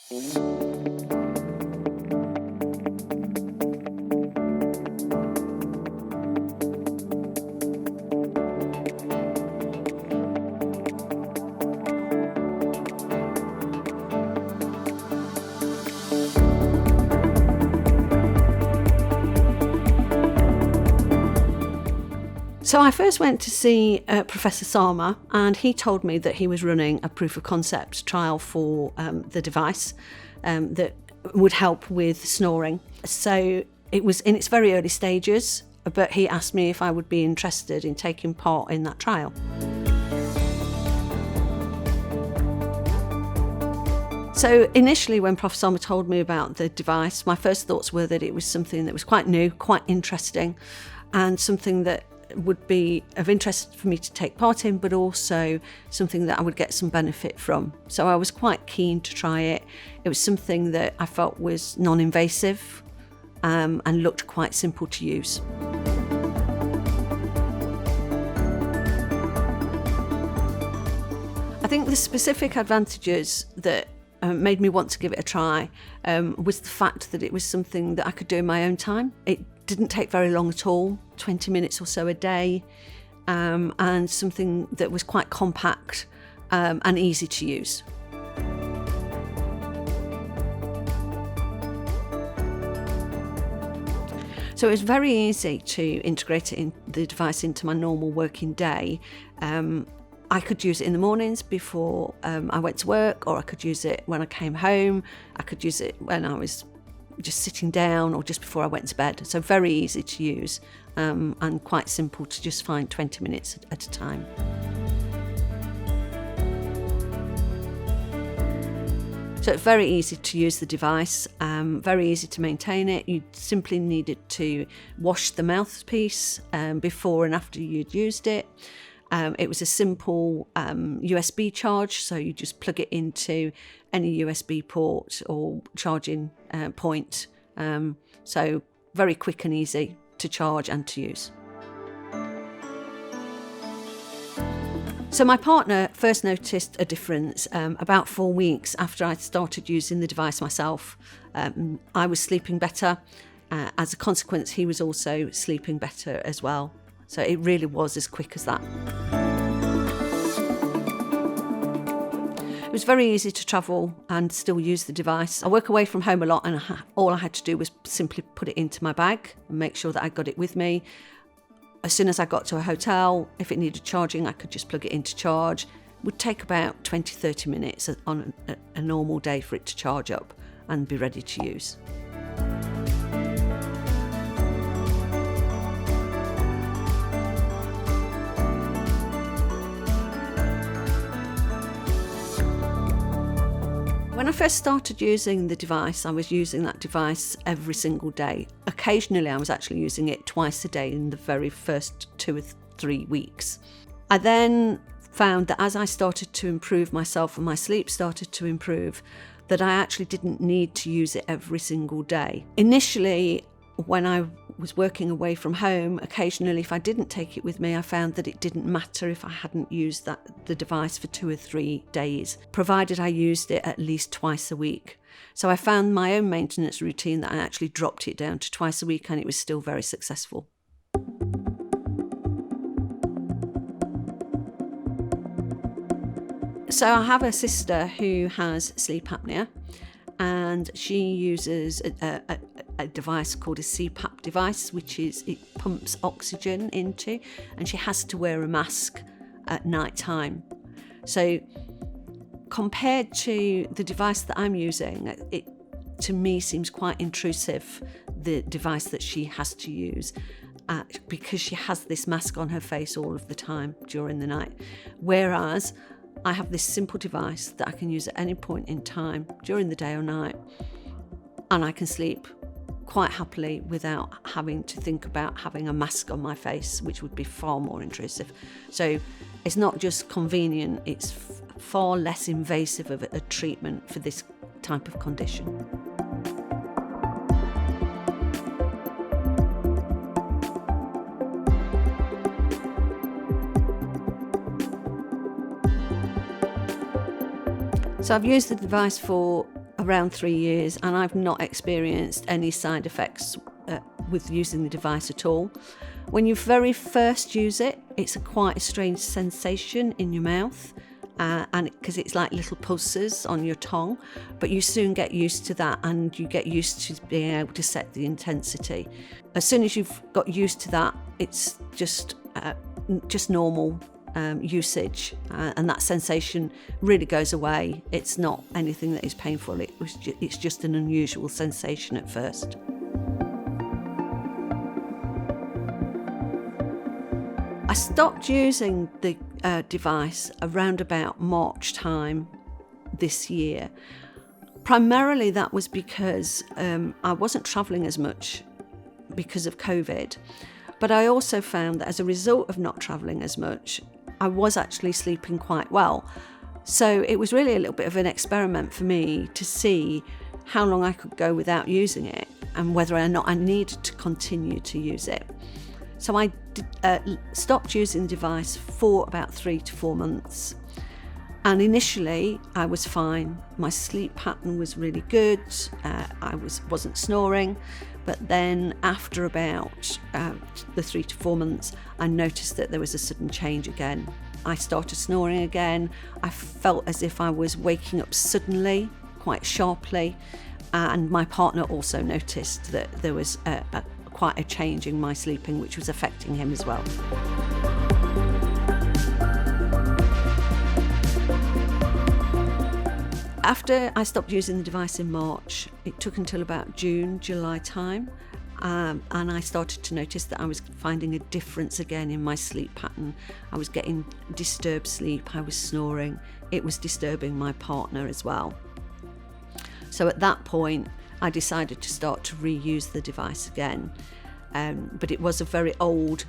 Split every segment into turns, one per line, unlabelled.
So I first went to see Professor Sama, and he told me that he was running a proof of concept trial for the device that would help with snoring. So it was in its very early stages, but he asked me if I would be interested in taking part in that trial. So initially, when Prof Sama told me about the device, my first thoughts were that it was something that was quite new, quite interesting, and something that would be of interest for me to take part in, but also something that I would get some benefit from. So I was quite keen to try it. It was something that I felt was non-invasive and looked quite simple to use. I think the specific advantages that made me want to give it a try was the fact that it was something that I could do in my own time. It didn't take very long at all, 20 minutes or so a day, and something that was quite compact and easy to use. So it was very easy to integrate the device into my normal working day. I could use it in the mornings before I went to work, or I could use it when I came home. I could use it when I was just sitting down or just before I went to bed. So very easy to use and quite simple to just find 20 minutes at a time. So it's very easy to use the device, very easy to maintain it. You simply needed to wash the mouthpiece before and after you'd used it. It was a simple USB charge, so you just plug it into any USB port or charging point. So very quick and easy to charge and to use. So my partner first noticed a difference about 4 weeks after I'd started using the device myself. I was sleeping better. As a consequence, he was also sleeping better as well. So it really was as quick as that. It was very easy to travel and still use the device. I work away from home a lot, and all I had to do was simply put it into my bag and make sure that I got it with me. As soon as I got to a hotel, if it needed charging, I could just plug it in to charge. It would take about 20-30 minutes on a normal day for it to charge up and be ready to use. When I first started using the device, I was using that device every single day. Occasionally, I was actually using it twice a day in the very first 2 or 3 weeks. I then found that as I started to improve myself and my sleep started to improve, that I actually didn't need to use it every single day. Initially, when I was working away from home, occasionally if I didn't take it with me, I found that it didn't matter if I hadn't used the device for 2 or 3 days, provided I used it at least twice a week. So I found my own maintenance routine that I actually dropped it down to twice a week, and it was still very successful. So I have a sister who has sleep apnea, and she uses a device called a CPAP device, which is it pumps oxygen into, and she has to wear a mask at night time. So compared to the device that I'm using, it to me seems quite intrusive, the device that she has to use, because she has this mask on her face all of the time during the night. Whereas I have this simple device that I can use at any point in time during the day or night, and I can sleep quite happily without having to think about having a mask on my face, which would be far more intrusive. So it's not just convenient, it's far less invasive of a treatment for this type of condition. So I've used the device for around 3 years and I've not experienced any side effects with using the device at all. When you very first use it, it's quite a strange sensation in your mouth, and because it's like little pulses on your tongue, but you soon get used to that and you get used to being able to set the intensity. As soon as you've got used to that, it's just normal usage, and that sensation really goes away. It's not anything that is painful. It's just an unusual sensation at first. I stopped using the device around about March time this year. Primarily that was because I wasn't travelling as much because of COVID, but I also found that as a result of not travelling as much, I was actually sleeping quite well. So it was really a little bit of an experiment for me to see how long I could go without using it and whether or not I needed to continue to use it. So I stopped using the device for about 3 to 4 months. And initially I was fine. My sleep pattern was really good. I wasn't snoring. But then after about the 3 to 4 months, I noticed that there was a sudden change again. I started snoring again. I felt as if I was waking up suddenly, quite sharply. And my partner also noticed that there was quite a change in my sleeping, which was affecting him as well. After I stopped using the device in March, it took until about June, July time, and I started to notice that I was finding a difference again in my sleep pattern. I was getting disturbed sleep, I was snoring, it was disturbing my partner as well. So at that point, I decided to start to reuse the device again, but it was a very old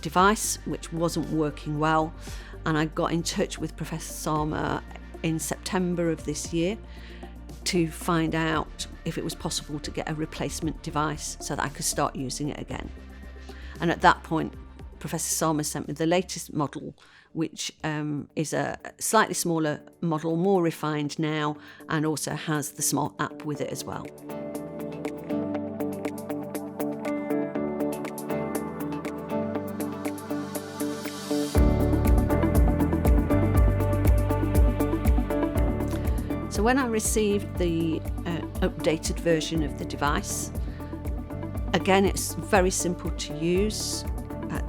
device which wasn't working well, and I got in touch with Professor Sama in September of this year to find out if it was possible to get a replacement device so that I could start using it again. And at that point, Professor Sama sent me the latest model, which is a slightly smaller model, more refined now, and also has the smart app with it as well. So when I received the updated version of the device, again, it's very simple to use,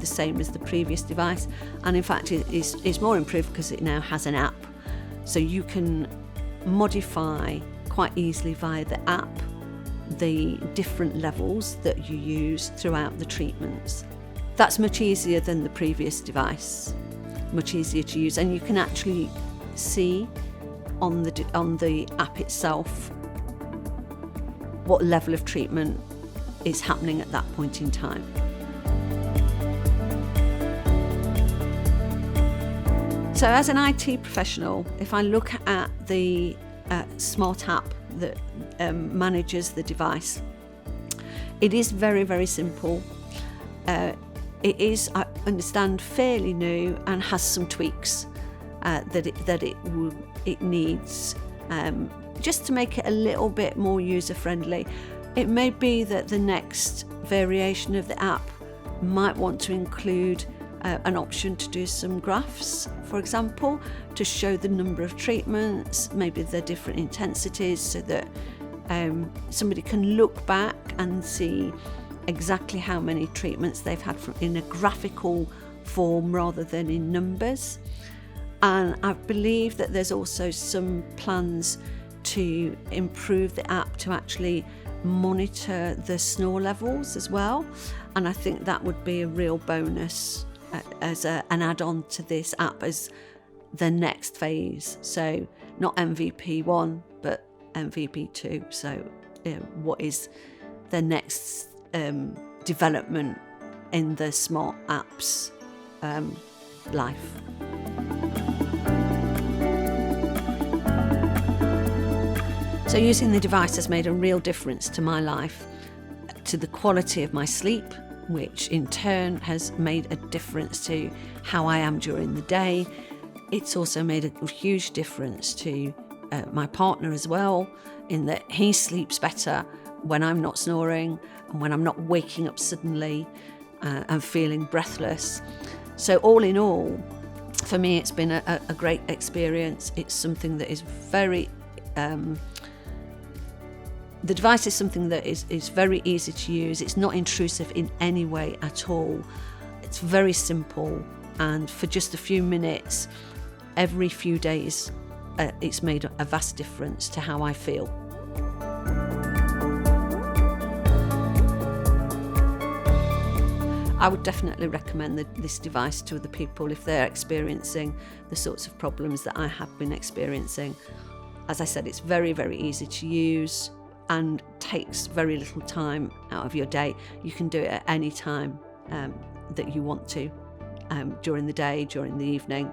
the same as the previous device, and in fact it is more improved because it now has an app, so you can modify quite easily via the app the different levels that you use throughout the treatments. That's much easier than the previous device, much easier to use, and you can actually see on the app itself what level of treatment is happening at that point in time. So as an IT professional, if I look at the smart app that manages the device, it is very, very simple. It is, I understand, fairly new and has some tweaks that it needs, just to make it a little bit more user-friendly. It may be that the next variation of the app might want to include an option to do some graphs, for example, to show the number of treatments, maybe the different intensities, so that somebody can look back and see exactly how many treatments they've had in a graphical form rather than in numbers. And I believe that there's also some plans to improve the app to actually monitor the snore levels as well. And I think that would be a real bonus as an add-on to this app as the next phase. So not MVP 1, but MVP 2. So what is the next development in the smart apps life? So using the device has made a real difference to my life, to the quality of my sleep, which in turn has made a difference to how I am during the day. It's also made a huge difference to my partner as well, in that he sleeps better when I'm not snoring and when I'm not waking up suddenly and feeling breathless. So all in all, for me, it's been a great experience. It's something that is very... the device is something that is very easy to use. It's not intrusive in any way at all. It's very simple, and for just a few minutes every few days, it's made a vast difference to how I feel. I would definitely recommend this device to other people if they're experiencing the sorts of problems that I have been experiencing. As I said, it's very, very easy to use and takes very little time out of your day. You can do it at any time that you want to, during the day, during the evening.